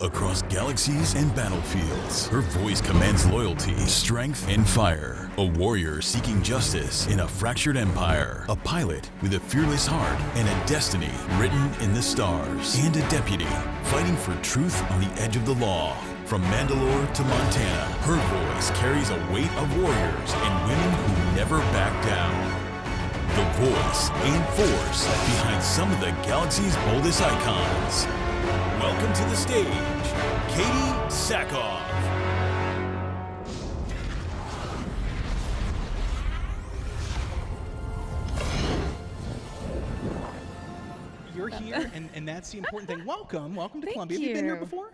across galaxies and battlefields. Her voice commands loyalty, strength, and fire. A warrior seeking justice in a fractured empire. A pilot with a fearless heart and a destiny written in the stars. And a deputy fighting for truth on the edge of the law. From Mandalore to Montana, her voice carries a weight of warriors and women who never back down. The voice and force behind some of the galaxy's boldest icons. Welcome to the stage, Katee Sackhoff. You're here, and that's the important thing. Welcome to Thank Columbia. Have you been here before?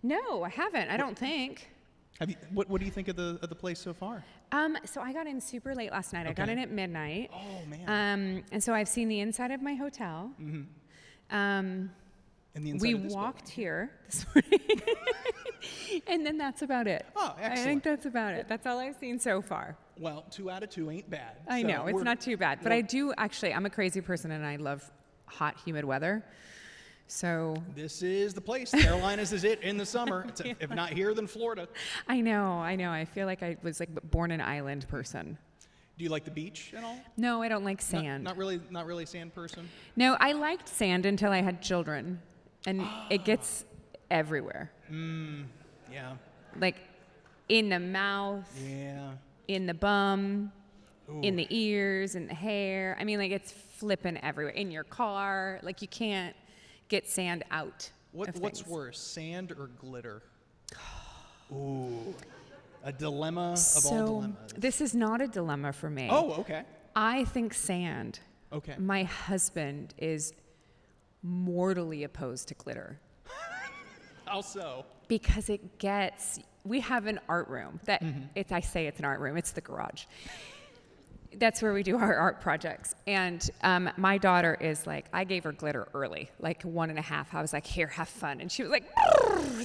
No, I haven't. I don't think. Have you? What do you think of the place so far? So I got in super late last night. I got Okay. in at midnight. Oh man. And so I've seen the inside of my hotel. And the inside We of this walked building. here this morning, and then that's about it. Oh, I excellent. think that's about it. That's all I've seen so far. Well, 2 out of 2 ain't bad. I So know, it's we're- not too bad. But I do actually, I'm a crazy person, and I love hot, humid weather. So This is the place. Carolinas is it in the summer. It's if not here, then Florida. I know. I feel like I was like born an island person. Do you like the beach at all? No, I don't like sand. Not really a sand person. No, I liked sand until I had children, and it gets everywhere. Yeah. Like in the mouth, Yeah. in the bum, Ooh. in the ears, in the hair. I mean, like it's flipping everywhere. In your car, like you can't get sand out. What's things. worse, sand or glitter? Ooh. A dilemma of all So dilemmas. this is not a dilemma for me. Oh, okay. I think sand. Okay. My husband is mortally opposed to glitter. How so? Because it gets, we have an art room that I say it's an art room, it's the garage. That's where we do our art projects. And my daughter is like, I gave her glitter early, like 1.5. I was like, here, have fun. And she was like,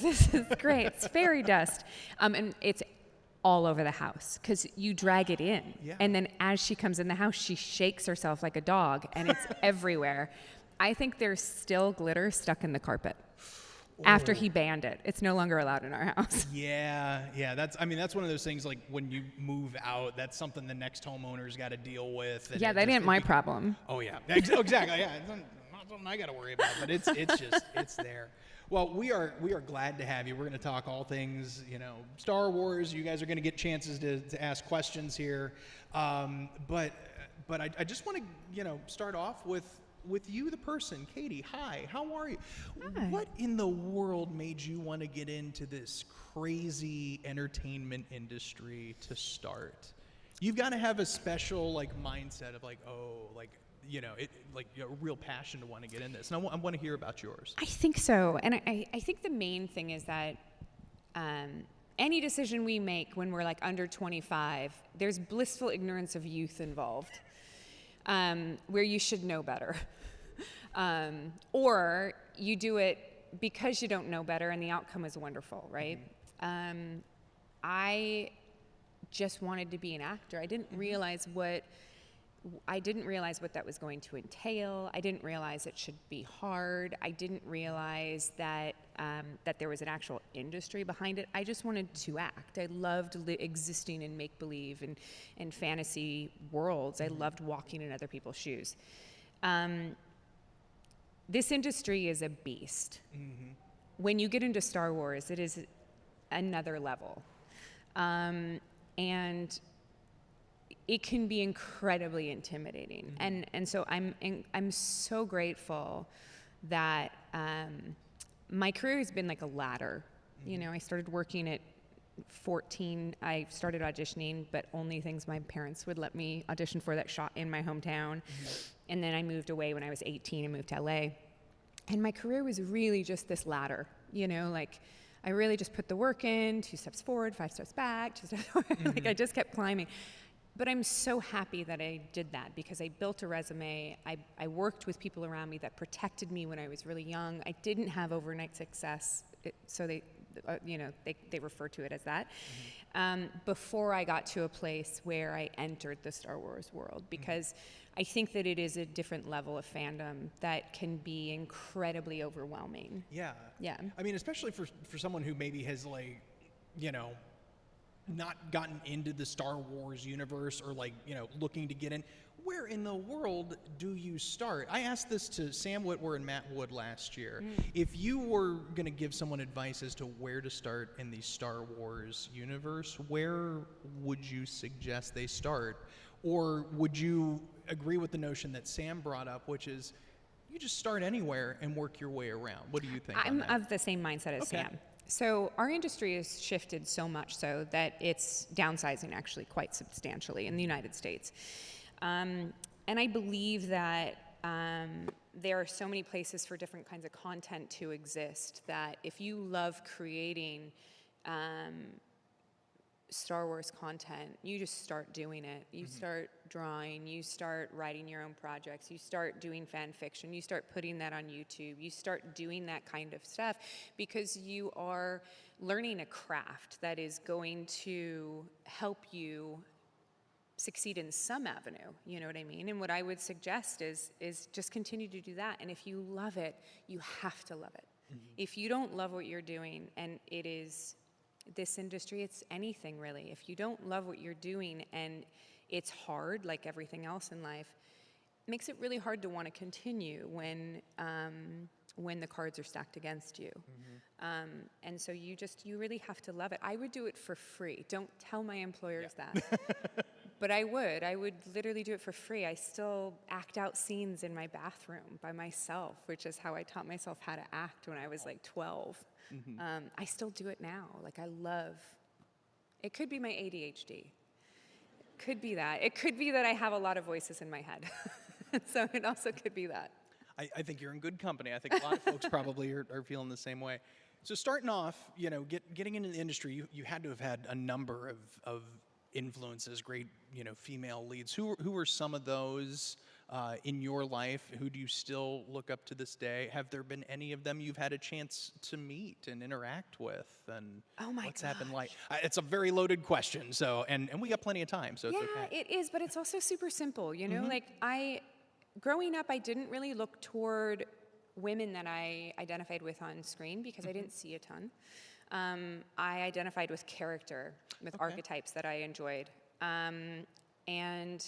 this is great. It's fairy dust. And it's all over the house because you drag it in. Yeah. And then as she comes in the house, she shakes herself like a dog and it's everywhere. I think there's still glitter stuck in the carpet. After he banned it. It's no longer allowed in our house. Yeah. That's one of those things like when you move out, that's something the next homeowner's got to deal with. And Yeah, that ain't my problem. Oh yeah, exactly. Yeah, it's not something I got to worry about, but it's just it's there. Well, we are glad to have you. We're going to talk all things, Star Wars. You guys are going to get chances to ask questions here, but I just want to start off with you, the person, Katee. Hi, how are you? Hi. What in the world made you want to get into this crazy entertainment industry to start? You've got to have a special mindset of a real passion to want to get in this. And I want to hear about yours. I think so. And I think the main thing is that any decision we make when we're under 25, there's blissful ignorance of youth involved, where you should know better. Or you do it because you don't know better and the outcome is wonderful, right? I just wanted to be an actor. I didn't realize what that was going to entail. I didn't realize it should be hard. I didn't realize that that there was an actual industry behind it. I just wanted to act. I loved existing in make-believe and fantasy worlds. I loved walking in other people's shoes. This industry is a beast. When you get into Star Wars, it is another level. And it can be incredibly intimidating. And so I'm so grateful that my career has been like a ladder. I started working at 14. I started auditioning, but only things my parents would let me audition for that shot in my hometown. And then I moved away when I was 18 and moved to LA. And my career was really just this ladder, I really just put the work in, 2 steps forward, 5 steps back, 2 steps forward. I just kept climbing. But I'm so happy that I did that because I built a resume. I worked with people around me that protected me when I was really young. I didn't have overnight success, so they refer to it as that. Before I got to a place where I entered the Star Wars world, because I think that it is a different level of fandom that can be incredibly overwhelming. Yeah. Yeah. I mean, especially for someone who maybe has like, not gotten into the Star Wars universe or like, looking to get in. Where in the world do you start? I asked this to Sam Witwer and Matt Wood last year. If you were going to give someone advice as to where to start in the Star Wars universe, where would you suggest they start? Or would you agree with the notion that Sam brought up, which is you just start anywhere and work your way around? What do you think on I'm that? of the same mindset as Sam. So our industry has shifted so much so that it's downsizing actually quite substantially in the United States. And I believe that there are so many places for different kinds of content to exist that if you love creating Star Wars content, you just start doing it. You start drawing, you start writing your own projects, you start doing fan fiction, you start putting that on YouTube, you start doing that kind of stuff because you are learning a craft that is going to help you succeed in some avenue, you know what I mean? And what I would suggest is just continue to do that. And if you love it, you have to love it. If you don't love what you're doing, and it is this industry, it's anything really. If you don't love what you're doing and it's hard, like everything else in life, it makes it really hard to want to continue when the cards are stacked against you. And so you really have to love it. I would do it for free. Don't tell my employers that. But I would literally do it for free. I still act out scenes in my bathroom by myself, which is how I taught myself how to act when I was like 12. I still do it now. Like it could be my ADHD. Could be that. It could be that I have a lot of voices in my head. So it also could be that. I think you're in good company. I think a lot of folks probably are feeling the same way. So starting off, getting into the industry, you had to have had a number of influences, great, female leads. Who were some of those in your life? Who do you still look up to this day? Have there been any of them you've had a chance to meet and interact with? And what's happened like? It's a very loaded question. So, and we got plenty of time, so it's okay. Yeah, it is, but it's also super simple. Like growing up, I didn't really look toward women that I identified with on screen because I didn't see a ton. I identified with character, with archetypes that I enjoyed. And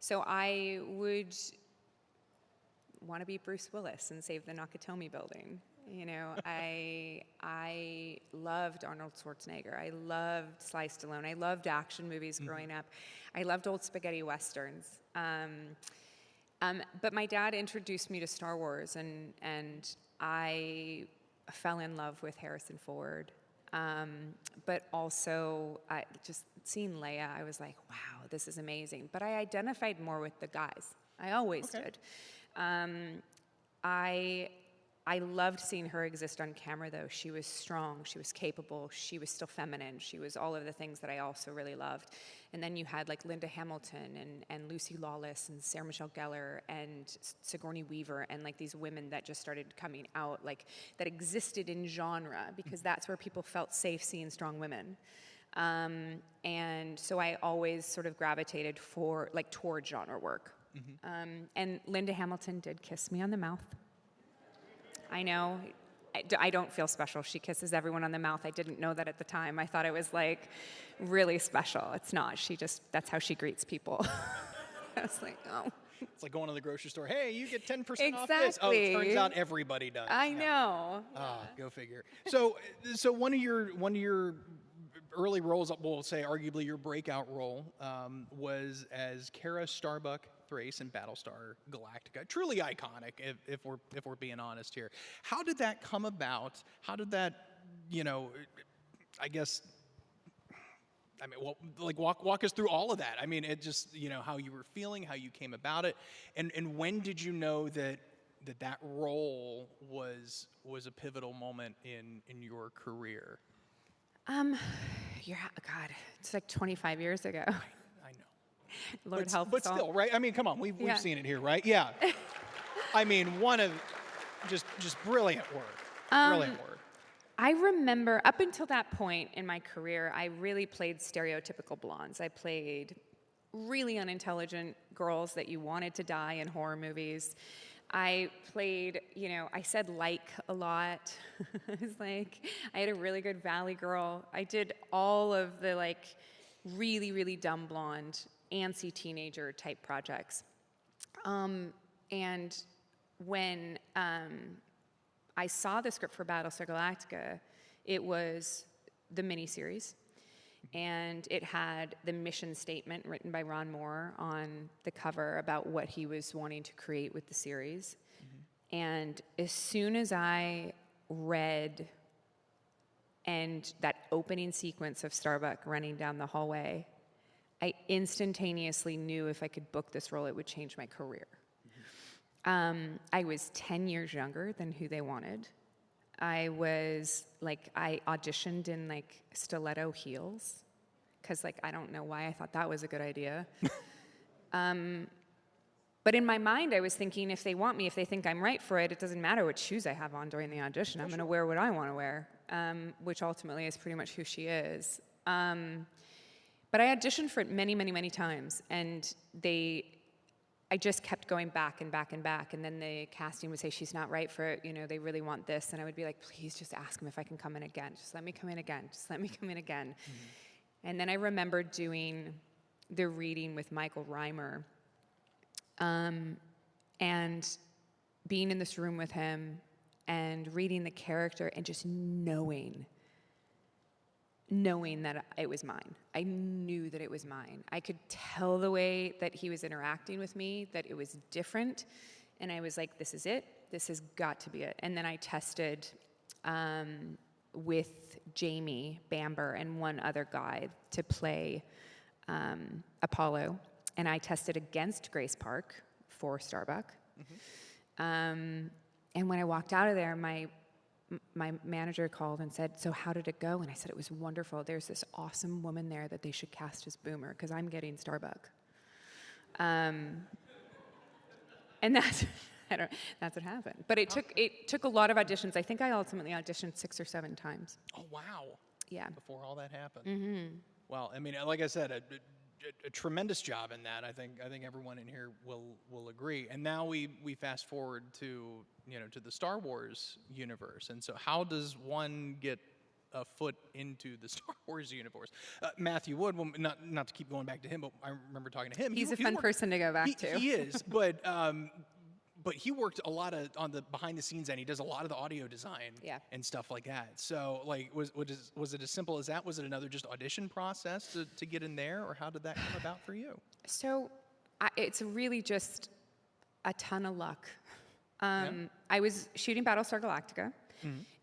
so I would want to be Bruce Willis and save the Nakatomi building. I loved Arnold Schwarzenegger. I loved Sly Stallone. I loved action movies growing up. I loved old spaghetti westerns. But my dad introduced me to Star Wars, and I fell in love with Harrison Ford. But also, just seeing Leia, I was like, wow, this is amazing. But I identified more with the guys. I always did. I loved seeing her exist on camera, though. She was strong, she was capable, she was still feminine, she was all of the things that I also really loved. And then you had like Linda Hamilton and Lucy Lawless and Sarah Michelle Gellar and Sigourney Weaver and like these women that just started coming out, like that existed in genre because that's where people felt safe seeing strong women. And so I always sort of gravitated toward genre work. And Linda Hamilton did kiss me on the mouth. I know, I don't feel special. She kisses everyone on the mouth. I didn't know that at the time. I thought it was like really special. It's not. That's how she greets people. I was like, oh. It's like going to the grocery store. Hey, you get 10% off this. Oh, it turns out everybody does. I know. Go figure. So one of your early roles, we'll say arguably your breakout role, was as Kara Starbuck Thrace in Battlestar Galactica. Truly iconic, if we're being honest here. How did that come about? How did that, walk us through all of that. I mean, it just, how you were feeling, how you came about it, and when did you know that role was a pivotal moment in your career? God, it's like 25 years ago. I know. Lord help us but still, all. right? I mean, come on, we've seen it here, right? Yeah. I mean, one of just brilliant work. Brilliant work. I remember up until that point in my career, I really played stereotypical blondes. I played really unintelligent girls that you wanted to die in horror movies. I played, I said like a lot. I was like, I had a really good Valley girl. I did all of the like really, really dumb blonde, antsy teenager type projects. And when I saw the script for Battlestar Galactica, it was the miniseries. And it had the mission statement written by Ron Moore on the cover about what he was wanting to create with the series. Mm-hmm. And as soon as I read and that opening sequence of Starbuck running down the hallway, I instantaneously knew if I could book this role, it would change my career. Mm-hmm. I was 10 years younger than who they wanted. I auditioned in like stiletto heels because I don't know why I thought that was a good idea. But in my mind, I was thinking if they want me, if they think I'm right for it, it doesn't matter what shoes I have on during the audition. I'm going to wear what I want to wear, which ultimately is pretty much who she is. But I auditioned for it many, many, many times, and I just kept going back and back and back, and then the casting would say, she's not right for it, they really want this, and I would be like, please just ask them if I can come in again. Just let me come in again. Just let me come in again. Mm-hmm. And then I remember doing the reading with Michael Reimer, and being in this room with him and reading the character and just knowing that it was mine. I knew that it was mine. I could tell the way that he was interacting with me, that it was different. And I was like, this is it. This has got to be it. And then I tested with Jamie Bamber and one other guy to play Apollo. And I tested against Grace Park for Starbuck. Mm-hmm. And when I walked out of there, my manager called and said, so how did it go? And I said, it was wonderful. There's this awesome woman there that they should cast as Boomer because I'm getting Starbuck. And that's what happened. But it took a lot of auditions. I think I ultimately auditioned 6 or 7 times. Oh, wow. Yeah. Before all that happened. Mm-hmm. Well, I mean, like I said, a tremendous job in that. I think everyone in here will agree. And now we fast forward to to the Star Wars universe. And so, how does one get a foot into the Star Wars universe? Matthew Wood, well, not to keep going back to him, but I remember talking to him. He's a fun person to go back to. He is, but he worked a lot on the behind the scenes end. He does a lot of the audio design and stuff like that. So, was it as simple as that? Was it another just audition process to get in there, or how did that come about for you? So, it's really just a ton of luck. I was shooting Battlestar Galactica,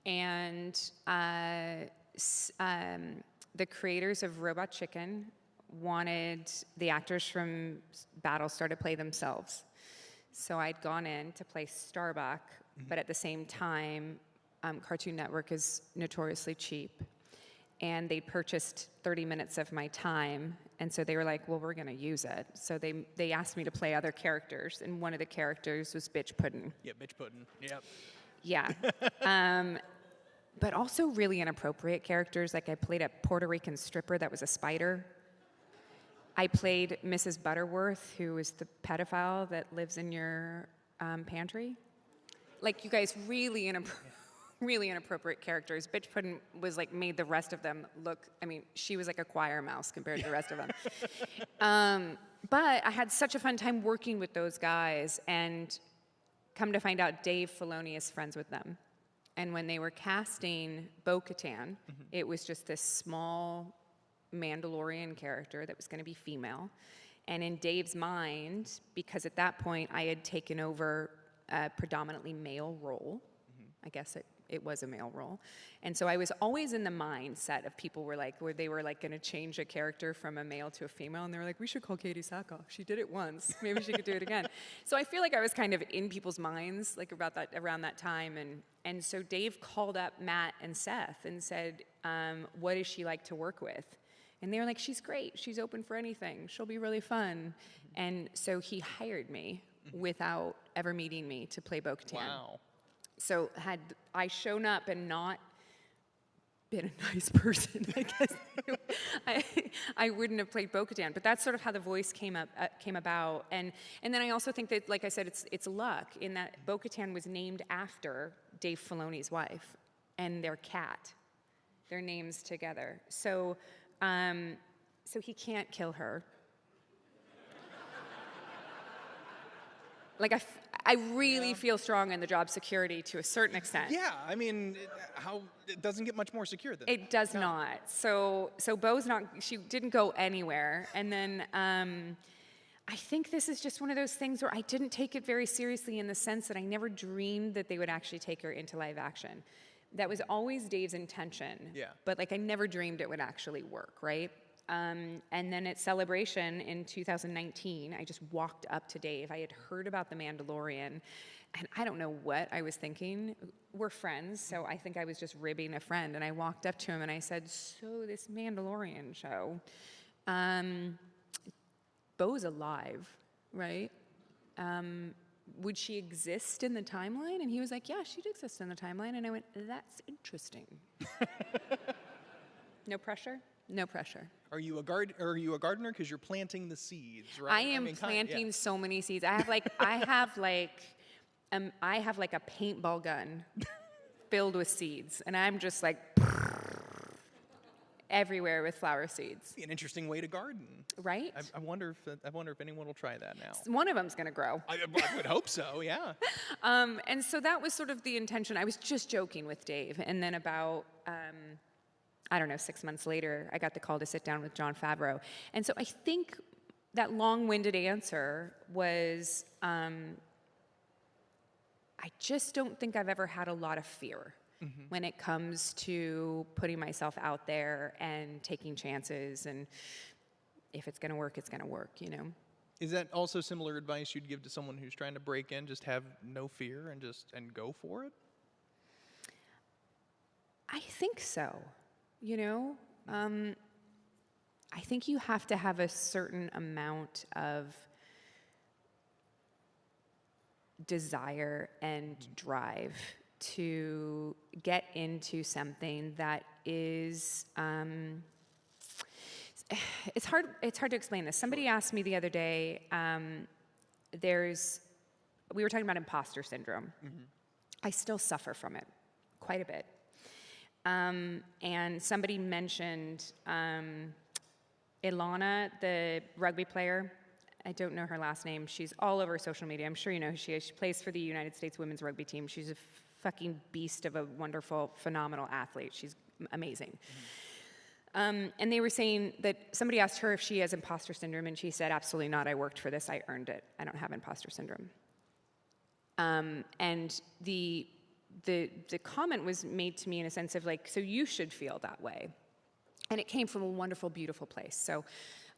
and the creators of Robot Chicken wanted the actors from Battlestar to play themselves. So I'd gone in to play Starbuck, but at the same time, Cartoon Network is notoriously cheap. And they purchased 30 minutes of my time, and so they were like, well, we're going to use it. So they asked me to play other characters, and one of the characters was Bitch Puddin'. Yeah, Bitch Puddin', yep. Yeah. But also really inappropriate characters. Like I played a Puerto Rican stripper that was a spider. I played Mrs. Butterworth, who is the pedophile that lives in your pantry. Like, you guys, really inappropriate characters. Bitch Puddin' was made the rest of them look, she was like a choir mouse compared to the rest of them. But I had such a fun time working with those guys, and come to find out Dave Filoni is friends with them. And when they were casting Bo-Katan, it was just this small Mandalorian character that was going to be female. And in Dave's mind, because at that point I had taken over a predominantly male role, I guess it was a male role. And so I was always in the mindset of people where they were going to change a character from a male to a female, and they were like, we should call Katee Sackhoff. She did it once. Maybe she could do it again. So I feel like I was kind of in people's minds around that time. And so Dave called up Matt and Seth and said, what is she like to work with? And they were like, she's great. She's open for anything. She'll be really fun. And so he hired me without ever meeting me to play Bo-Katan. Wow. So had I shown up and not been a nice person, I guess I wouldn't have played Bo-Katan. But that's sort of how the voice came about. And then I also think that, like I said, it's luck in that Bo-Katan was named after Dave Filoni's wife and their cat, their names together. So he can't kill her. Like I really feel strong in the job security to a certain extent. Yeah, I mean, it doesn't get much more secure than it does not. So Bo's not. She didn't go anywhere. And then I think this is just one of those things where I didn't take it very seriously in the sense that I never dreamed that they would actually take her into live action. That was always Dave's intention. Yeah. But like I never dreamed it would actually work, right? And then at Celebration in 2019, I just walked up to Dave. I had heard about The Mandalorian, and I don't know what I was thinking. We're friends, so I think I was just ribbing a friend. And I walked up to him and I said, so this Mandalorian show, Bo's alive, right? Would she exist in the timeline? And he was like, yeah, she'd exist in the timeline. And I went, that's interesting. No pressure? No pressure. Are you a gardener because you're planting the seeds, right? I am planting so many seeds. I have like a paintball gun filled with seeds, and I'm just like everywhere with flower seeds. An interesting way to garden, right? I wonder if anyone will try that now. One of them's gonna grow. I would hope so. Yeah. And so that was sort of the intention. I was just joking with Dave, and then about. I don't know, 6 months later, I got the call to sit down with Jon Favreau. And so I think that long-winded answer was, I just don't think I've ever had a lot of fear when it comes to putting myself out there and taking chances. And if it's gonna work, it's gonna work, you know? Is that also similar advice you'd give to someone who's trying to break in? Just have no fear and go for it? I think so. You know, I think you have to have a certain amount of desire and drive to get into something that is, it's hard to explain this. Somebody asked me the other day, we were talking about imposter syndrome. I still suffer from it quite a bit. And somebody mentioned Ilana, the rugby player. I don't know her last name. She's all over social media. I'm sure you know who she is. She plays for the United States women's rugby team. She's a fucking beast of a wonderful, phenomenal athlete. She's amazing. And they were saying that somebody asked her if she has imposter syndrome, and she said, absolutely not. I worked for this. I earned it. I don't have imposter syndrome. And the comment was made to me in a sense of like, so you should feel that way. And it came from a wonderful, beautiful place. So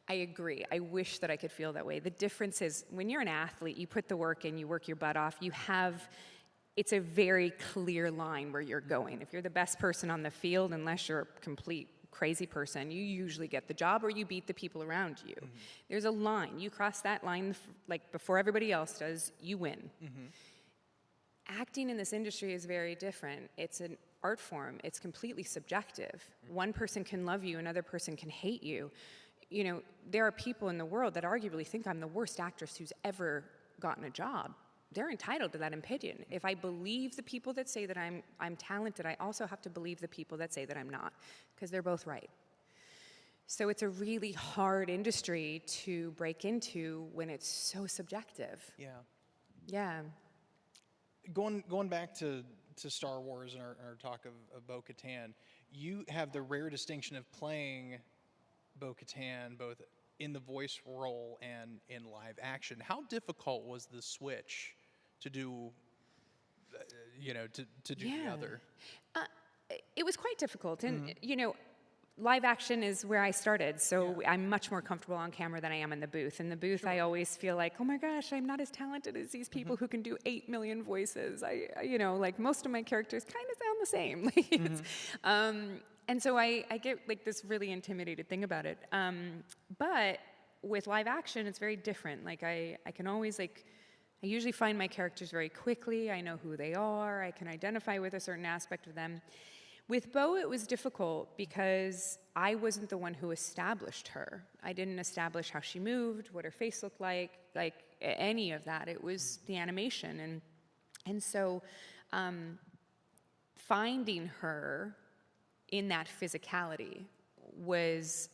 I agree. I wish that I could feel that way. The difference is when you're an athlete, you put the work in, you work your butt off, it's a very clear line where you're going. If you're the best person on the field, unless you're a complete crazy person, you usually get the job or you beat the people around you. There's a line. You cross that line like before everybody else does, you win. Acting in this industry is very different. It's an art form. It's completely subjective. One person can love you, another person can hate you. You know, there are people in the world that arguably think I'm the worst actress who's ever gotten a job. They're entitled to that opinion. If I believe the people that say that I'm talented, I also have to believe the people that say that I'm not, because they're both right. So it's a really hard industry to break into when it's so subjective. Yeah. Yeah. Going back to Star Wars and our talk of Bo-Katan, you have the rare distinction of playing Bo-Katan both in the voice role and in live action. How difficult was the switch to do, to do the other? It was quite difficult, and live action is where I started, so I'm much more comfortable on camera than I am in the booth. In the booth, I always feel like, oh my gosh, I'm not as talented as these people who can do 8 million voices. Like most of my characters kind of sound the same. And so I get like this really intimidated thing about it. But with live action, it's very different. Like I can always I usually find my characters very quickly. I know who they are. I can identify with a certain aspect of them. With Bo, it was difficult because I wasn't the one who established her. I didn't establish how she moved, what her face looked like any of that. It was the animation. And so finding her in that physicality was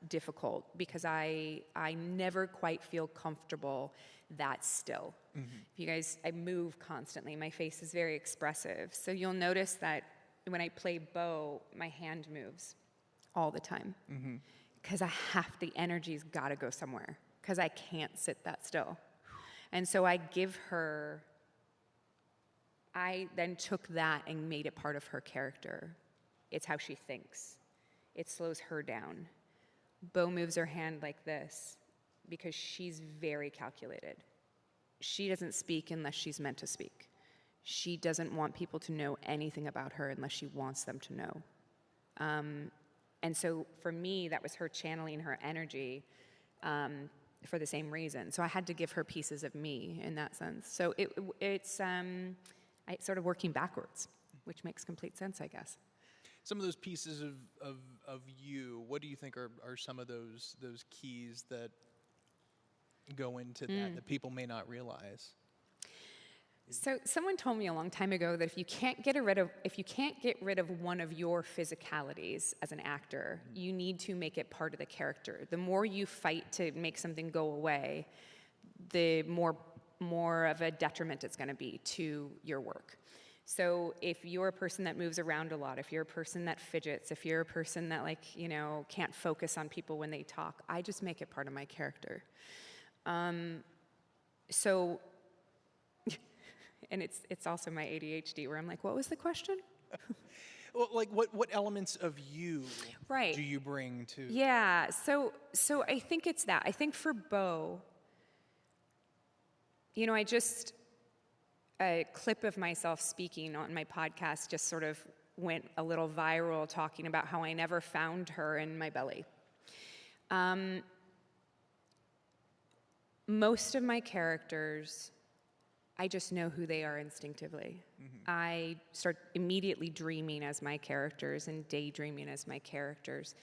difficult because I never quite feel comfortable that still. If you guys, I move constantly. My face is very expressive. So you'll notice that when I play Bo, my hand moves all the time because the energy's got to go somewhere because I can't sit that still. And so I then took that and made it part of her character. It's how she thinks. It slows her down. Bo moves her hand like this because she's very calculated. She doesn't speak unless she's meant to speak. She doesn't want people to know anything about her unless she wants them to know. And so for me, that was her channeling her energy for the same reason. So I had to give her pieces of me in that sense. So it's sort of working backwards, which makes complete sense, I guess. Some of those pieces of you, what do you think are some of those keys that go into that people may not realize? So someone told me a long time ago that if you can't get rid of one of your physicalities as an actor, you need to make it part of the character. The more you fight to make something go away, the more of a detriment it's going to be to your work. So if you're a person that moves around a lot, if you're a person that fidgets, if you're a person that can't focus on people when they talk, I just make it part of my character. So, and it's also my ADHD where I'm like, what was the question? Well, like what elements of you right. do you bring to? Yeah, so I think it's that. I think for Bo, a clip of myself speaking on my podcast just sort of went a little viral talking about how I never found her in my belly. Most of my characters, I just know who they are instinctively. I start immediately dreaming as my characters and daydreaming as my characters.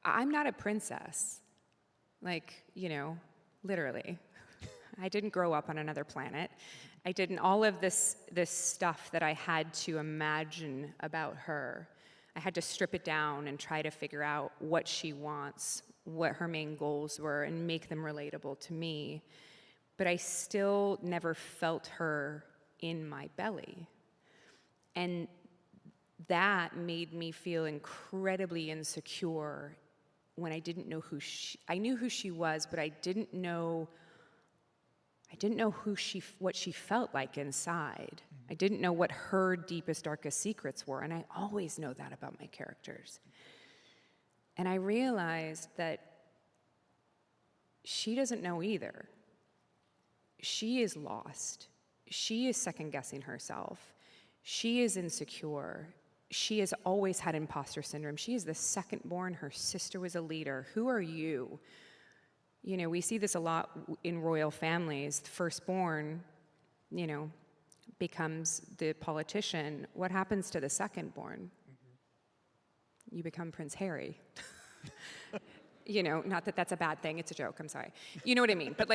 I'm not a princess, literally. I didn't grow up on another planet. I didn't all of this stuff that I had to imagine about her. I had to strip it down and try to figure out what she wants, what her main goals were, and make them relatable to me. But I still never felt her in my belly. And that made me feel incredibly insecure when I didn't know I knew who she was, but I didn't know what she felt like inside. I didn't know what her deepest, darkest secrets were, and I always know that about my characters. And I realized that she doesn't know either. She is lost. She is second-guessing herself. She is insecure. She has always had imposter syndrome. She is the second-born. Her sister was a leader. Who are you? We see this a lot in royal families. The firstborn, becomes the politician. What happens to the second-born? You become Prince Harry. Not that that's a bad thing. It's a joke. I'm sorry. You know what I mean? But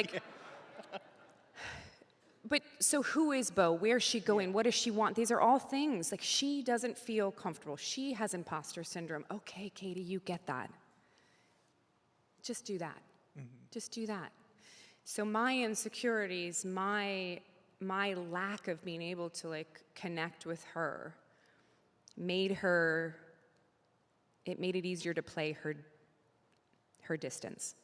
But so who is Bo? Where's she going? What does she want? These are all things. She doesn't feel comfortable. She has imposter syndrome. Okay, Katee, you get that. Just do that. Just do that. So my insecurities, my lack of being able to connect with her made it easier to play her distance.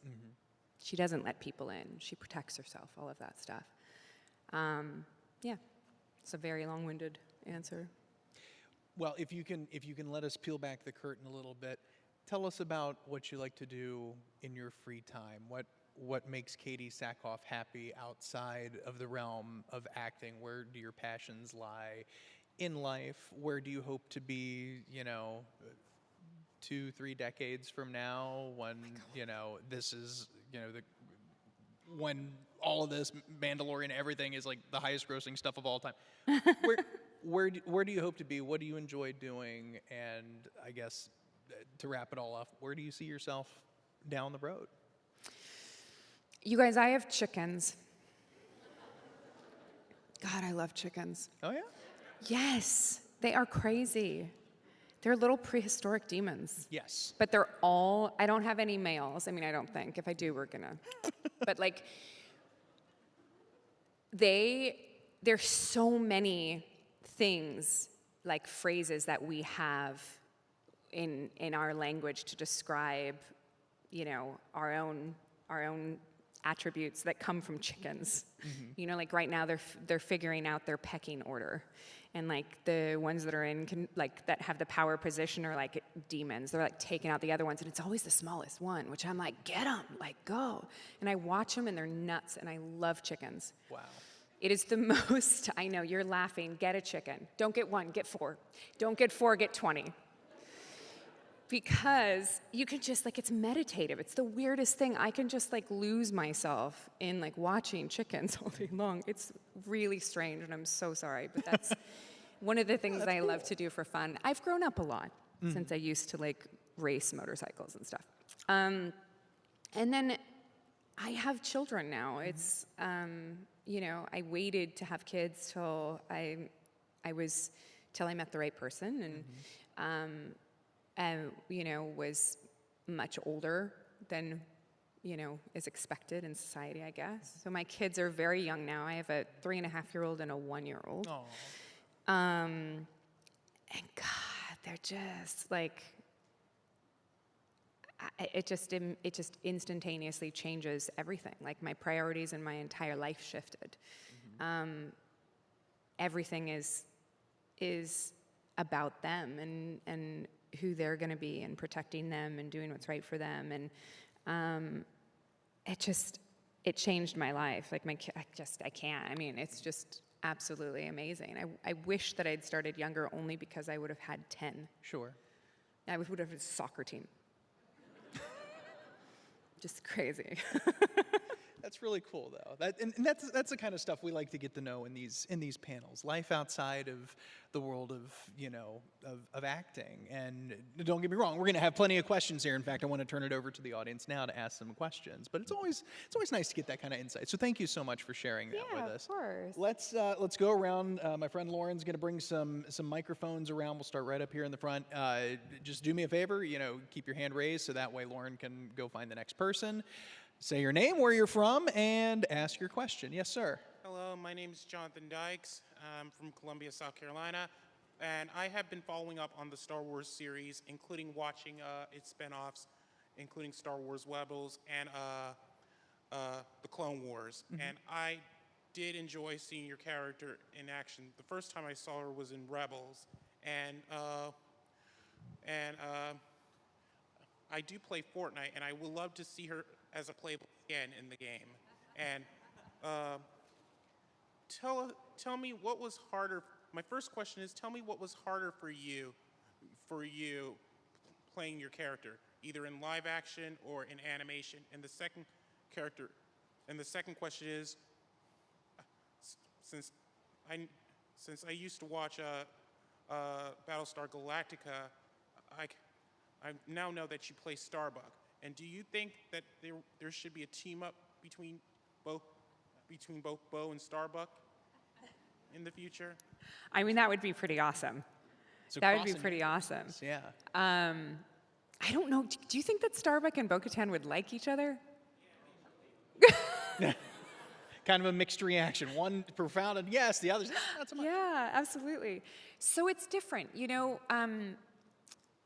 She doesn't let people in. She protects herself, all of that stuff. Yeah, it's a very long-winded answer. Well, if you can let us peel back the curtain a little bit, tell us about what you like to do in your free time. What makes Katee Sackhoff happy outside of the realm of acting? Where do your passions lie in life? Where do you hope to be, 2-3 decades from now when, this is, when all of this Mandalorian everything is the highest grossing stuff of all time? where do you hope to be? What do you enjoy doing? And I guess to wrap it all up, where do you see yourself down the road? You guys, I have chickens. God, I love chickens. Oh yeah. Yes, they are crazy. They're little prehistoric demons. Yes. But I don't have any males. I mean, I don't think. If I do, we're gonna. But like, there's so many things, like phrases that we have in our language to describe, our own attributes that come from chickens. Mm-hmm. Like right now they're figuring out their pecking order, and like the ones that are that have the power position are like demons. They're like taking out the other ones, and it's always the smallest one, which I'm like, get them, like go. And I watch them, and they're nuts, and I love chickens. Wow. It is the most. I know you're laughing. Get a chicken. Don't get one. Get 4. Don't get 4. Get 20. Because you can just, like, it's meditative. It's the weirdest thing. I can just, like, lose myself in, like, watching chickens all day long. It's really strange, and I'm so sorry. But that's one of the things I love to do for fun. I've grown up a lot since I used to, like, race motorcycles and stuff. And then I have children now. It's, I waited to have kids till I met the right person, and was much older than, is expected in society, I guess. So my kids are very young now. I have a 3.5-year-old and a 1-year-old. And God, they're just like, it just instantaneously changes everything. Like my priorities and my entire life shifted. Everything is about them and who they're going to be, and protecting them and doing what's right for them. And it changed my life. Like I can't. I mean, it's just absolutely amazing. I wish that I'd started younger, only because I would have had 10. Sure. I would have had a soccer team. Just crazy. That's really cool, though. And that's the kind of stuff we like to get to know in these panels. Life outside of the world of acting. And don't get me wrong, we're going to have plenty of questions here. In fact, I want to turn it over to the audience now to ask some questions. But it's always nice to get that kind of insight. So thank you so much for sharing that with us. Yeah, of course. Let's go around. My friend Lauren's going to bring some microphones around. We'll start right up here in the front. Just do me a favor. Keep your hand raised so that way Lauren can go find the next person. Say your name, where you're from, and ask your question. Yes, sir. Hello, my name is Jonathan Dykes. I'm from Columbia, South Carolina, and I have been following up on the Star Wars series, including watching its spinoffs, including Star Wars Rebels and the Clone Wars. Mm-hmm. And I did enjoy seeing your character in action. The first time I saw her was in Rebels, and I do play Fortnite, and I would love to see her as a playable again in the game. And tell me what was harder. My first question is, tell me what was harder for you playing your character, either in live action or in animation. And the second question is, since I used to watch Battlestar Galactica, I now know that you play Starbuck. And do you think that there should be a team up between both Bo and Starbuck in the future? I mean, that would be pretty awesome. So that would be pretty awesome. Yeah. I don't know. Do you think that Starbuck and Bo-Katan would like each other? Kind of a mixed reaction. One profound and yes, the other's not so much. Yeah, absolutely. So it's different.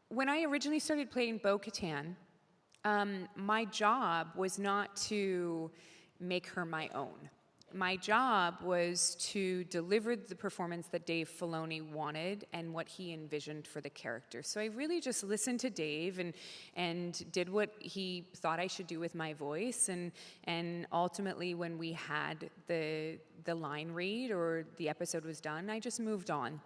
When I originally started playing Bo-Katan, my job was not to make her my own. My job was to deliver the performance that Dave Filoni wanted and what he envisioned for the character. So I really just listened to Dave and did what he thought I should do with my voice. And ultimately, when we had the line read or the episode was done, I just moved on.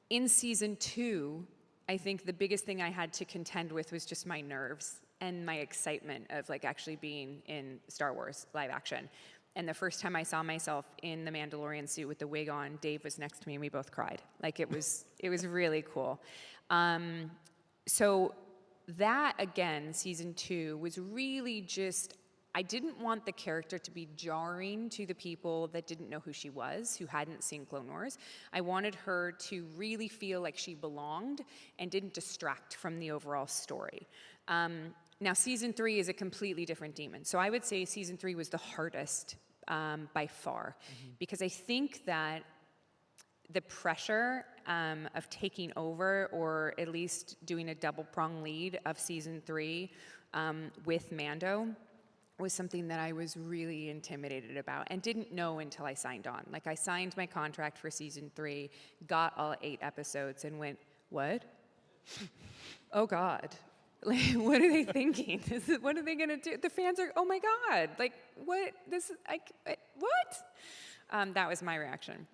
In season 2, I think the biggest thing I had to contend with was just my nerves and my excitement of like actually being in Star Wars live action. And the first time I saw myself in the Mandalorian suit with the wig on, Dave was next to me and we both cried. Like it was really cool. So that, again, season 2 was really just, I didn't want the character to be jarring to the people that didn't know who she was, who hadn't seen Clone Wars. I wanted her to really feel like she belonged and didn't distract from the overall story. Now, season 3 is a completely different demon. So I would say season 3 was the hardest by far, because I think that the pressure of taking over, or at least doing a double-prong lead of season 3 with Mando, was something that I was really intimidated about and didn't know until I signed on. Like, I signed my contract for season 3, got all 8 episodes, and went, what? Oh, God. Like, what are they thinking? What are they going to do? The fans are, oh, my God. Like, what? This is, what? That was my reaction.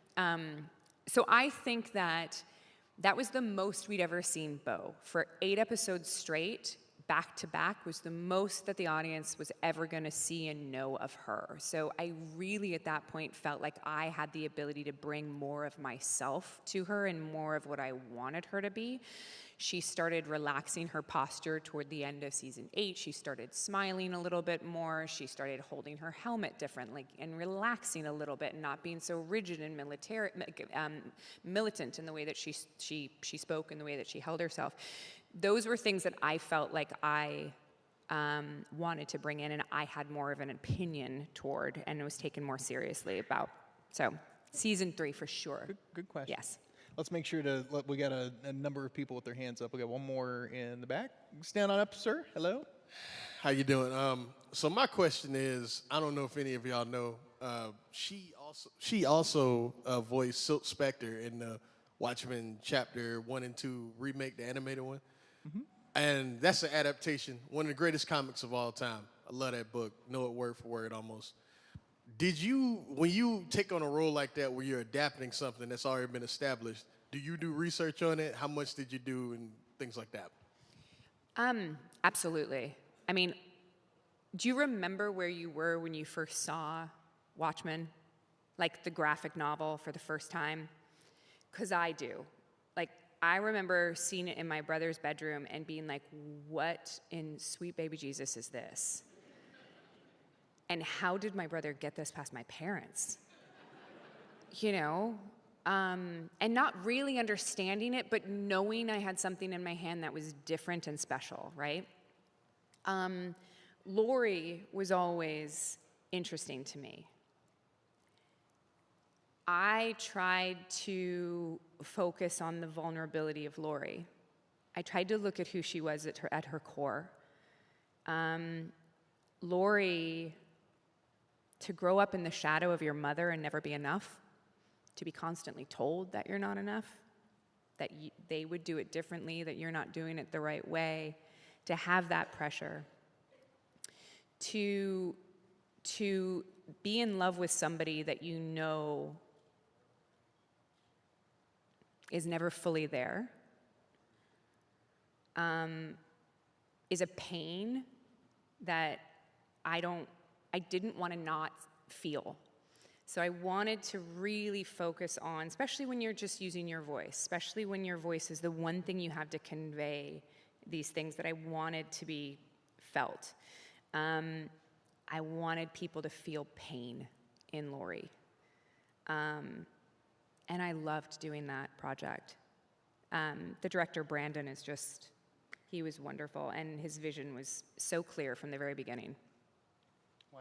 So I think that was the most we'd ever seen Bo. For 8 episodes straight, back to back, was the most that the audience was ever going to see and know of her. So I really, at that point, felt like I had the ability to bring more of myself to her and more of what I wanted her to be. She started relaxing her posture toward the end of season 8. She started smiling a little bit more. She started holding her helmet differently and relaxing a little bit and not being so rigid and militant in the way that she spoke and the way that she held herself. Those were things that I felt like I wanted to bring in, and I had more of an opinion toward and was taken more seriously about. So season 3 for sure. Good question. Yes. Let's make sure we got a number of people with their hands up. We got one more in the back. Stand on up, sir. Hello. How you doing? So my question is, I don't know if any of y'all know, she also voiced Silk Spectre in the Watchmen Chapter 1 and 2 remake, the animated one. And that's an adaptation, one of the greatest comics of all time. I love that book, know it word for word almost. When you take on a role like that where you're adapting something that's already been established, do you do research on it? How much did you do and things like that? Absolutely. I mean, do you remember where you were when you first saw Watchmen? Like the graphic novel for the first time? Because I do. Like, I remember seeing it in my brother's bedroom and being like, what in sweet baby Jesus is this? And how did my brother get this past my parents? You know? And not really understanding it, but knowing I had something in my hand that was different and special, right? Lori was always interesting to me. I tried to focus on the vulnerability of Lori. I tried to look at who she was at her core. Lori, to grow up in the shadow of your mother and never be enough, to be constantly told that you're not enough, that they would do it differently, that you're not doing it the right way, to have that pressure, to be in love with somebody that you know is never fully there, is a pain that I didn't want to not feel. So I wanted to really focus on, especially when you're just using your voice, especially when your voice is the one thing you have to convey these things, that I wanted to be felt. I wanted people to feel pain in Lori. And I loved doing that project. The director, Brandon, he was wonderful, and his vision was so clear from the very beginning. Wow.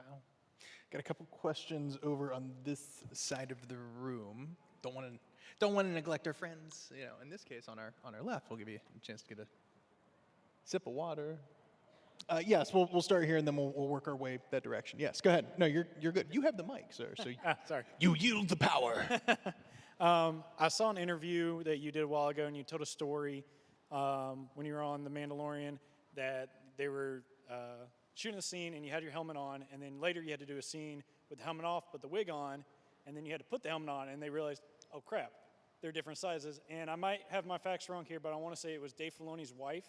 Got a couple questions over on this side of the room. Don't want to neglect our friends. You know, in this case, on our left, we'll give you a chance to get a sip of water. Yes, we'll start here and then we'll work our way that direction. Yes, go ahead. No, you're good. You have the mic, sir. So Sorry. you yield the power. I saw an interview that you did a while ago, and you told a story when you were on The Mandalorian that they were shooting the scene and you had your helmet on, and then later you had to do a scene with the helmet off but the wig on, and then you had to put the helmet on, and they realized, oh crap, they're different sizes. And I might have my facts wrong here, but I want to say it was Dave Filoni's wife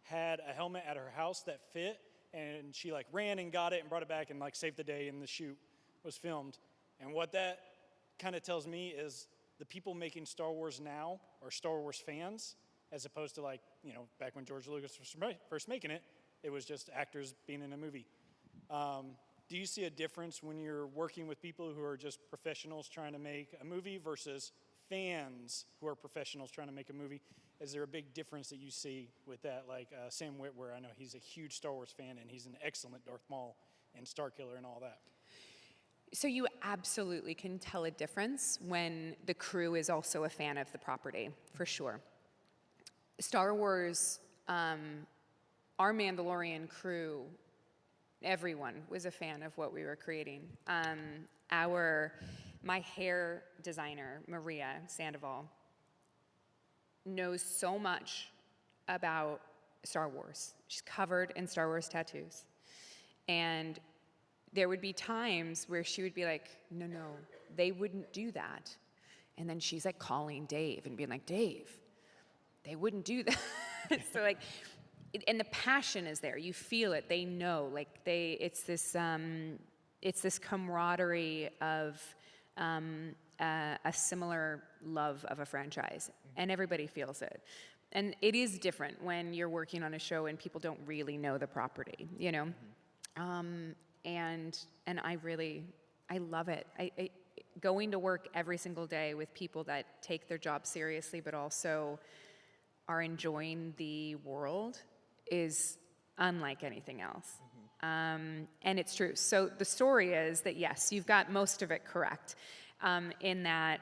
had a helmet at her house that fit, and she like ran and got it and brought it back and like saved the day, and the shoot was filmed. And what that kind of tells me is the people making Star Wars now are Star Wars fans, as opposed to like, back when George Lucas was first making it, it was just actors being in a movie. Do you see a difference when you're working with people who are just professionals trying to make a movie versus fans who are professionals trying to make a movie? Is there a big difference that you see with that? Like Sam Witwer, I know he's a huge Star Wars fan, and he's an excellent Darth Maul and Starkiller and all that. So you absolutely can tell a difference when the crew is also a fan of the property, for sure. Star Wars, our Mandalorian crew, everyone was a fan of what we were creating. My hair designer, Maria Sandoval, knows so much about Star Wars. She's covered in Star Wars tattoos. And there would be times where she would be like, no, they wouldn't do that. And then she's like calling Dave and being like, Dave, they wouldn't do that. So like, and the passion is there. You feel it. They know. Like it's this camaraderie of a similar love of a franchise, and everybody feels it. And it is different when you're working on a show and people don't really know the property, And I love it. I going to work every single day with people that take their job seriously, but also are enjoying the world is unlike anything else. And it's true. So the story is that, yes, you've got most of it correct. In that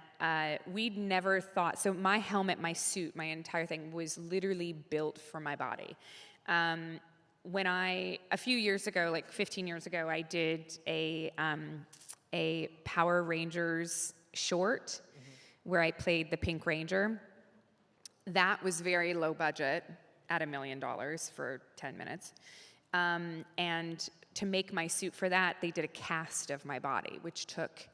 we'd never thought, so my helmet, my suit, my entire thing was literally built for my body. When a few years ago, like 15 years ago, I did a Power Rangers short where I played the Pink Ranger. That was very low budget, at $1 million for 10 minutes. And to make my suit for that, they did a cast of my body, which took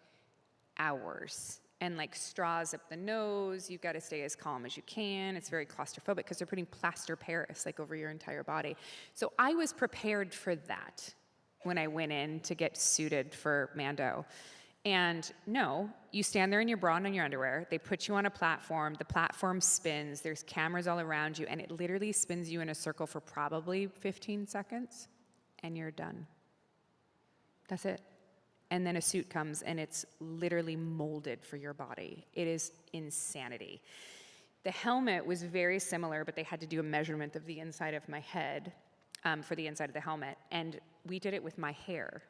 hours. And like straws up the nose, you've got to stay as calm as you can. It's very claustrophobic because they're putting plaster Paris like over your entire body. So I was prepared for that when I went in to get suited for Mando. And no, you stand there in your bra and in your underwear. They put you on a platform. The platform spins. There's cameras all around you. And it literally spins you in a circle for probably 15 seconds. And you're done. That's it. And then a suit comes and it's literally molded for your body. It is insanity. The helmet was very similar, but they had to do a measurement of the inside of my head for the inside of the helmet. And we did it with my hair,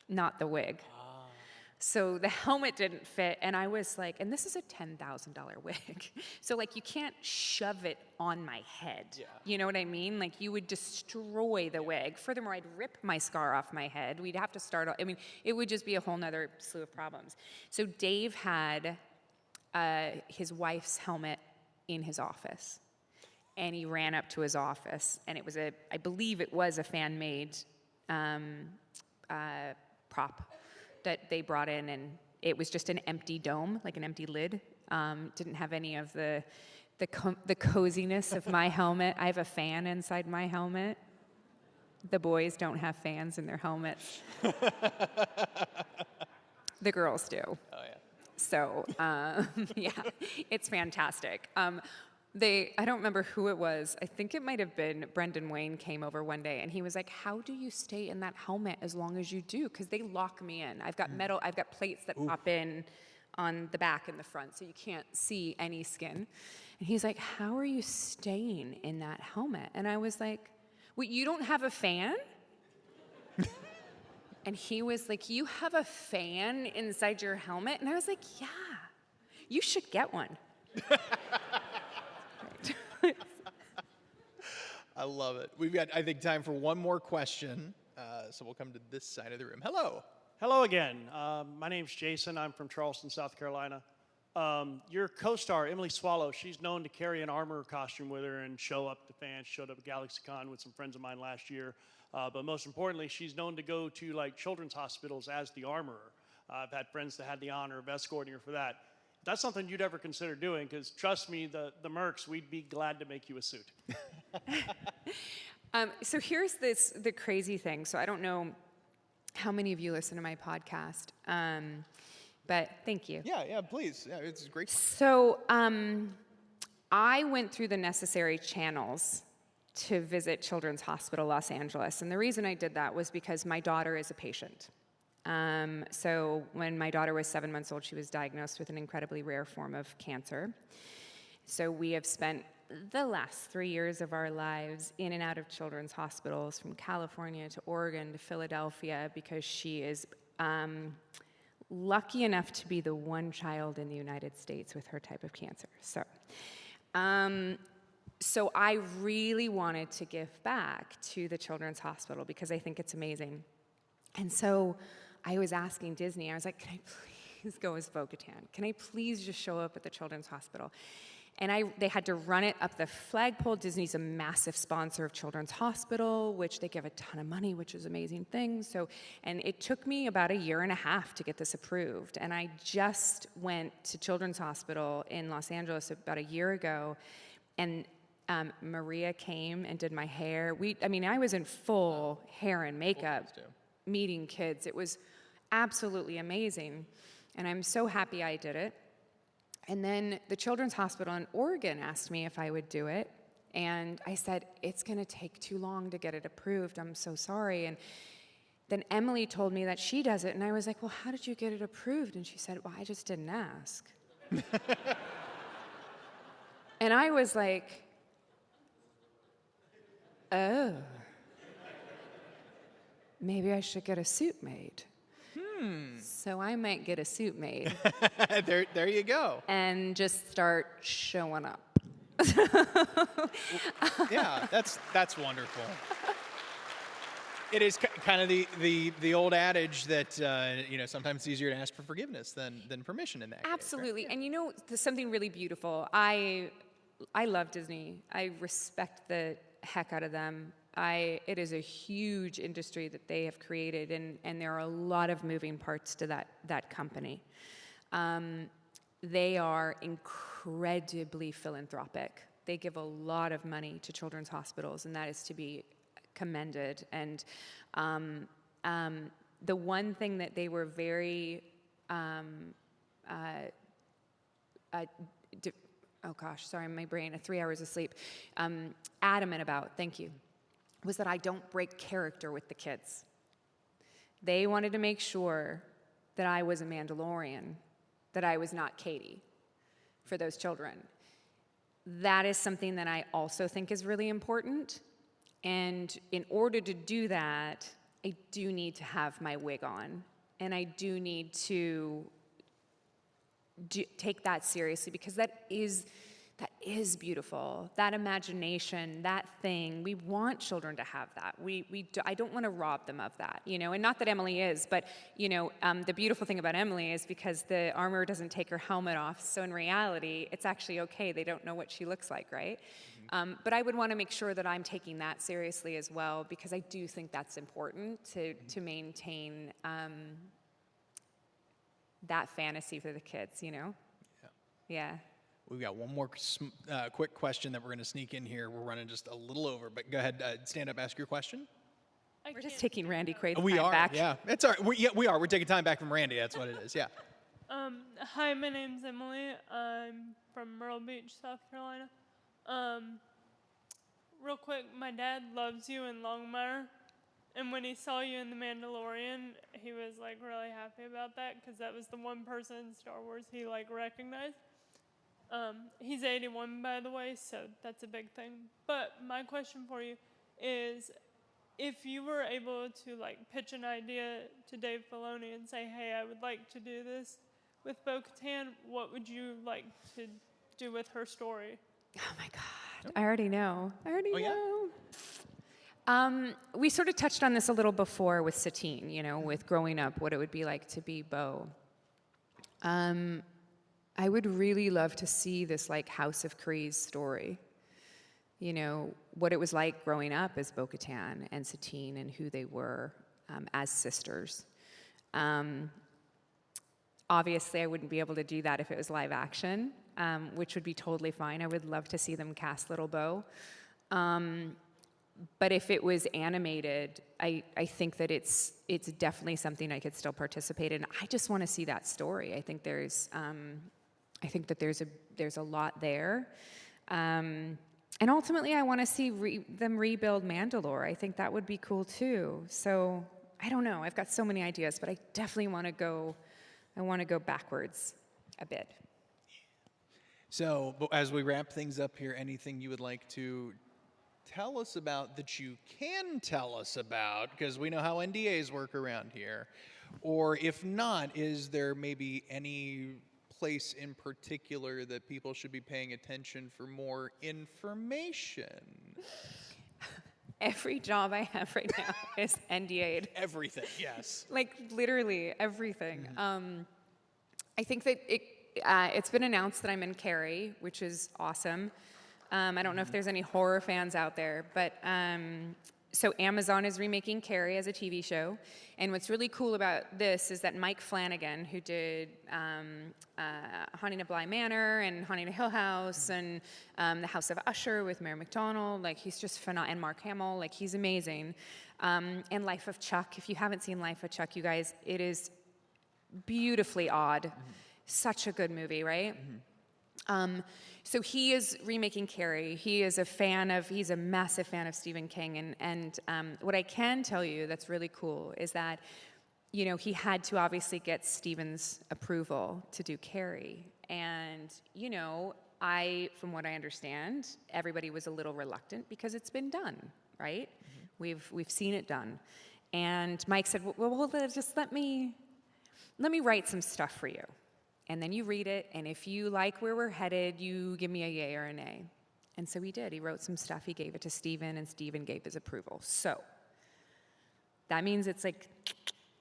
not the wig. So the helmet didn't fit, and I was like, and this is a $10,000 wig. So like you can't shove it on my head. Yeah. You know what I mean? Like you would destroy the wig. Furthermore, I'd rip my scar off my head. We'd have to start, it would just be a whole nother slew of problems. So Dave had his wife's helmet in his office. And he ran up to his office, and it was I believe it was a fan-made prop that they brought in, and it was just an empty dome, like an empty lid. Didn't have any of the coziness of my helmet. I have a fan inside my helmet. The boys don't have fans in their helmets. The girls do. Oh, yeah. So, yeah, it's fantastic. I don't remember who it was. I think it might have been Brendan Wayne came over one day, and he was like, how do you stay in that helmet as long as you do? Because they lock me in. I've got I've got plates that pop in on the back and the front, so you can't see any skin. And he's like, how are you staying in that helmet? And I was like, wait, you don't have a fan? And he was like, you have a fan inside your helmet? And I was like, yeah, you should get one. I love it. We've got, I think, time for one more question. So we'll come to this side of the room. Hello. Hello again. My name's Jason. I'm from Charleston, South Carolina. Your co-star, Emily Swallow, she's known to carry an armor costume with her and show up to fans. Showed up at GalaxyCon with some friends of mine last year. But most importantly, she's known to go to like children's hospitals as the armorer. I've had friends that had the honor of escorting her for that. That's something you'd ever consider doing, because trust me, the Mercs, we'd be glad to make you a suit. So here's the crazy thing. So I don't know how many of you listen to my podcast. But thank you. Yeah, please. Yeah, it's great. So I went through the necessary channels to visit Children's Hospital Los Angeles. And the reason I did that was because my daughter is a patient. So when my daughter was 7 months old, she was diagnosed with an incredibly rare form of cancer. So we have spent the last 3 years of our lives in and out of children's hospitals, from California to Oregon to Philadelphia, because she is lucky enough to be the one child in the United States with her type of cancer. So I really wanted to give back to the Children's Hospital because I think it's amazing. And so I was asking Disney, I was like, can I please go as Bo-Katan? Can I please just show up at the Children's Hospital? And they had to run it up the flagpole. Disney's a massive sponsor of Children's Hospital, which they give a ton of money, which is an amazing thing. And it took me about 1.5 years to get this approved. And I just went to Children's Hospital in Los Angeles about 1 year ago, and Maria came and did my hair. I was in full hair and makeup, meeting kids. It was absolutely amazing. And I'm so happy I did it. And then the Children's Hospital in Oregon asked me if I would do it. And I said, it's going to take too long to get it approved. I'm so sorry. And then Emily told me that she does it. And I was like, well, how did you get it approved? And she said, well, I just didn't ask. And I was like, oh, maybe I should get a suit made. So I might get a suit made. There you go. And just start showing up. Yeah, that's wonderful. It is kind of the old adage that sometimes it's easier to ask for forgiveness than permission in that case, right? Absolutely. And there's something really beautiful. I love Disney. I respect the heck out of them. It is a huge industry that they have created, and there are a lot of moving parts to that company. They are incredibly philanthropic. They give a lot of money to children's hospitals, and that is to be commended. And the one thing that they were very oh gosh, sorry, my brain, 3 hours of sleep, adamant about, thank you, was that I don't break character with the kids. They wanted to make sure that I was a Mandalorian, that I was not Katie for those children. That is something that I also think is really important. And in order to do that, I do need to have my wig on. And I do need to take that seriously, because that is beautiful. That imagination, that thing, we want children to have that. I don't want to rob them of that, and not that Emily is, but, the beautiful thing about Emily is because the armor doesn't take her helmet off, so in reality, it's actually okay. They don't know what she looks like, right? Mm-hmm. But I would want to make sure that I'm taking that seriously as well, because I do think that's important to maintain that fantasy for the kids, Yeah. We've got one more quick question that we're going to sneak in here. We're running just a little over, but go ahead, stand up, ask your question. We're just taking Randy Quaid's We time are, back. yeah. It's all right. We are. We're taking time back from Randy. That's what it is, yeah. Hi, my name's Emily. I'm from Myrtle Beach, South Carolina. Real quick, my dad loves you in Longmire. And when he saw you in The Mandalorian, he was really happy about that, because that was the one person in Star Wars he recognized. He's 81, by the way, so that's a big thing. But my question for you is, if you were able to pitch an idea to Dave Filoni and say, hey, I would like to do this with Bo-Katan, what would you like to do with her story? Oh my God, I already know. Yeah? We sort of touched on this a little before with Satine, with growing up, what it would be like to be Bo. I would really love to see this House of Kryze story. What it was like growing up as Bo-Katan and Satine, and who they were as sisters. Obviously, I wouldn't be able to do that if it was live action, which would be totally fine. I would love to see them cast little Bo. but if it was animated, I think that it's definitely something I could still participate in. I just want to see that story. I think there's a lot there. And ultimately, I want to see them rebuild Mandalore. I think that would be cool too. So I don't know. I've got so many ideas, but I definitely want to go. I want to go backwards a bit. So, but as we wrap things up here, anything you would like to tell us about that you can tell us about? Because we know how NDAs work around here. Or if not, is there maybe any place in particular that people should be paying attention for more information? Every job I have right now is NDA'd. Everything, yes. Like literally everything. I think that it's been announced that I'm in Carrie, which is awesome. I don't know if there's any horror fans out there, but so Amazon is remaking Carrie as a TV show. And what's really cool about this is that Mike Flanagan, who did Haunting of Bly Manor and Haunting of Hill House and The House of Usher with Mary McDonnell, like he's just phenomenal, and Mark Hamill, like he's amazing. And Life of Chuck, if you haven't seen Life of Chuck, you guys, it is beautifully odd. Such a good movie, right? So he is remaking Carrie. He is he's a massive fan of Stephen King. And what I can tell you that's really cool is that, you know, he had to obviously get Stephen's approval to do Carrie. And, you know, from what I understand, everybody was a little reluctant because it's been done, right? We've seen it done. And Mike said, well, just let me write some stuff for you. And then you read it, and if you like where we're headed, you give me a yay or a nay. And so he did. He wrote some stuff. He gave it to Stephen, and Stephen gave his approval. So that means it's like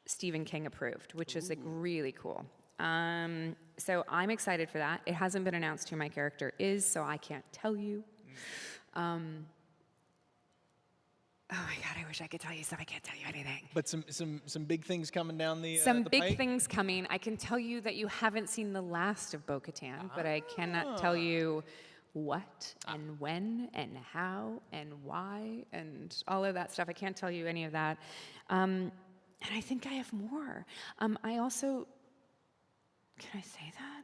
Stephen King approved, which is like really cool. So I'm excited for that. It hasn't been announced who my character is, so I can't tell you. Oh my God, I wish I could tell you stuff. I can't tell you anything. But some big things coming down the Some the big pike? things coming. I can tell you that you haven't seen the last of Bo-Katan, but I cannot tell you what and when and how and why and all of that stuff. I can't tell you any of that. And I think I have more. I also, can I say that?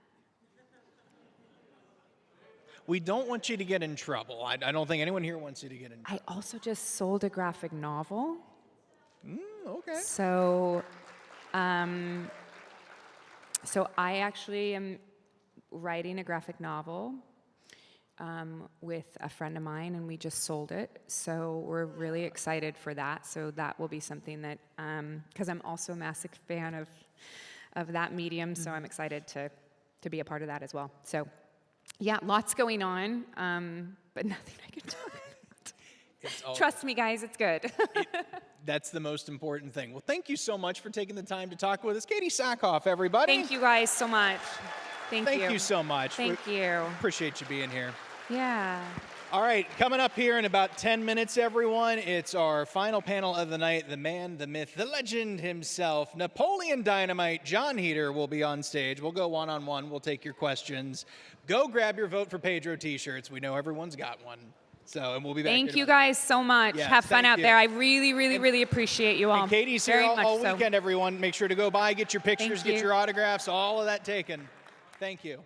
We don't want you to get in trouble. I don't think anyone here wants you to get in trouble. I also just sold a graphic novel. Okay. So I actually am writing a graphic novel with a friend of mine, and we just sold it. So we're really excited for that. So that will be something that, because I'm also a massive fan of that medium, so I'm excited to be a part of that as well. So yeah, lots going on, but nothing I can talk about. Trust me, guys, it's good. That's the most important thing. Well, thank you so much for taking the time to talk with us. Katee Sackhoff, everybody. Thank you guys so much. Thank you. Thank you so much. Thank you. Appreciate you being here. Yeah. All right, coming up here in about 10 minutes, everyone, it's our final panel of the night. The man, the myth, the legend himself, Napoleon Dynamite, John Heater will be on stage. We'll go one-on-one. We'll take your questions. Go grab your Vote for Pedro t-shirts. We know everyone's got one. So, and we'll be back. Thank you guys so much. Yeah, have fun out you. there. I really, really, really appreciate you all. And Katie's here Very all much so. weekend, everyone. Make sure to go by, get your pictures, Thank get you. your autographs, all of that taken. Thank you.